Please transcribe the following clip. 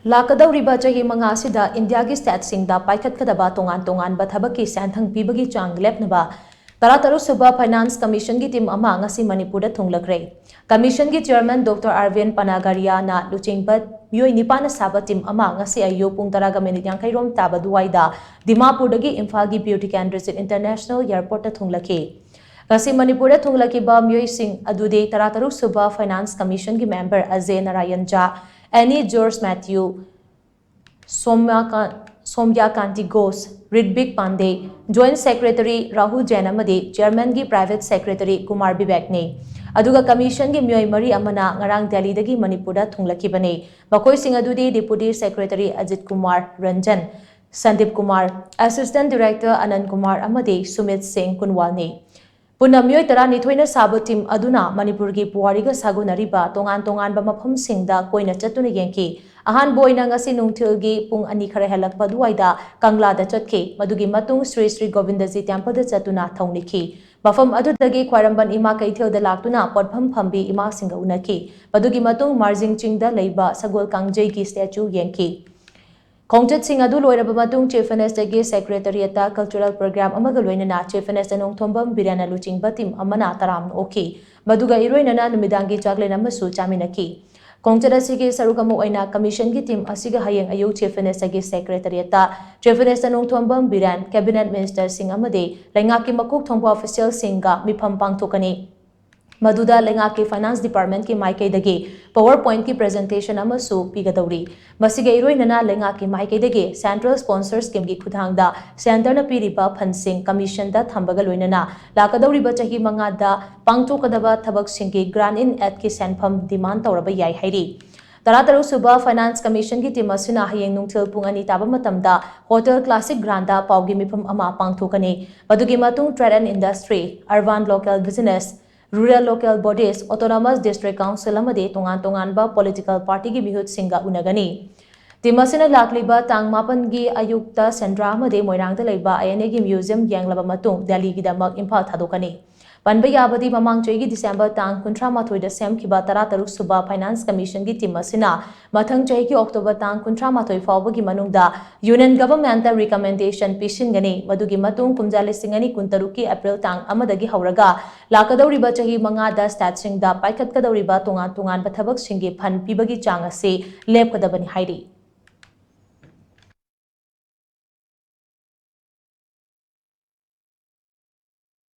लाकदौरिबा चाही मंगासिदा इंडिया की स्टेट्सिंगदा पाइखतकदबा तोंगान-तोंगानबा थबकी सेंथंग पीबगी चांग लेपनबा तरातरु सुबा फाइनेंस कमीशन की टीम अमा ngasi Manipur Da Thunglakkhre commission की चेयरमैन डॉक्टर आरविन पनागारिया ना लुचिंगपत मियोय निपान साबा टीम अमा ngasi अयो पुंग तरागा मिनिट यांखैरोम ताबा दुवाइदा दिमापुरदगी इम्फाल की ब्यूटी कैंड्रेस इंटरनेशनल एयरपोर्ट थुंगलखी ngasi Manipur Da थुंगलखीबा मियोय सिंह अदुदे तरातरु सुबा फाइनेंस कमीशन की member Ajay Narayan Jha Annie George Mathew Soumya Kanti Ghosh Ritvik Pandey joint secretary Rahul Jain अमदी चेयरमैन की प्राइवेट सेक्रेटरी कुमार विवेक ने अदुगा कमीशन की मियोय मरी अमना ngarang दिल्ली दगी मणिपुर दा थुंगलखीबने मखोय सिंह अदुदी deputy secretary Ajit Kumar Ranjan Sandeep Kumar assistant director Anand Kumar अमदी सुमित सिंह कुनवाल ने पुनः मियोय तरा निथोइना साबो टीम अदुना मणिपुर की पुवारीगा सागुनरिबा तोंगान-तोंगानबा मफमसिंगदा कोइना चतुना येंकी अहानबो ओइना ngasi नुंगथिलगी पुंग अनि खरे हेलकपा दुवाइदा कंगलादा चतखे मदुगी मतुंग श्री श्री गोविंदजी टेम्पल दा चतुना थौनिखी मफम अदुदगी ख्वारंबन इमा कैथेलदा लाक्तुना पटफम फंबी इमा सिंगा उनखी मदुगी मतुंग मार्जिंग चिंगदा लैबा सगोल कांगजई की स्टैचू येंकी खोंगचत सिंह अदु लोइरबा मतुंग चीफ मिनिस्टर सेक्रेटरीता कल्चरल प्रोग्राम अमगा लोइनना चीफ मिनिस्टर नोंगथोंबम बिराना लुचिंगबा टीम अमना तराम ओखी मदुगा इरोइनना नुमिदांगी चागलेन अमसु चामिनकी खोंगचत असिगी सरुक अमु ओइना कमीशन की टीम असिगा हयेंग अयु चीफ मिनिस्टर सेक्रेटरीता chief minister Nongthombam Biren cabinet minister Singh अमदे लेंगाकी मकुक थोंबा ऑफिशियल सिंगा मिफम पांगथोकनी मधुदा लेंगा के फाइनेंस डिपार्टमेंट की माइकैदगी पावर पॉइंट की प्रेजेंटेशन अमसु पीगदौरी मसिगे इरोइनना लेंगा की माइकैदगी सेंट्रल स्पॉन्सर स्कीम की खुदांगदा सेंटरना पीरिबा फंडसिंग कमीशन दा थंबगा लोइनना लाकदौरिबा चाही मंगादा पांगथोकदबा थबकसिंग की ग्रांट इन एड की सेंफम डिमांड तौरबा याई हैरी तरातरु सुबा फाइनेंस कमीशन की टीम असिना हयेंग नुंगथिल पुंग अनि ताबा मतमदा होटल क्लासिक ग्रांडा पाउगी मिफम अमा पांगथोकनी मदुगी मतुंग trade and industry urban local business rural local bodies autonomous district council अमदे तोंगान-तोंगानबा पॉलिटिकल पार्टी की मिहुत सिंगा उनगनी टीमसिना लाक्लिबा तांग मापन की अयुक्ता सेंड्रा अमदे मोइरांगदा लेबा आईएनए की म्यूजियम यांगलबा मतुंग दिल्ली की दमक इम्फाल थादोकनी पनबा याबदी ममांग चोइगी दिसंबर तांग 38 दा सेमखिबा तरातरुक सुबा फाइनेंस कमीशन की टीम असिना मथंग चोइ की अक्टोबर तांग 38 फावबगी मनुंगदा यूनियन गवर्नमेंट रिकमेंडेशन पिसिनगनी मदुगी मतुंग कुमजा लिसिंगनी कुंतरुक की अप्रैल तांग अमदगी हौरगा लाकदौरिबा चाही मंगादा स्टेट्सिंगदा पाइखतकदौरिबा तोंगान-तोंगानबा थबकसिंगी फंड पीबगी चांग असे लेपकदबनी हाइरी।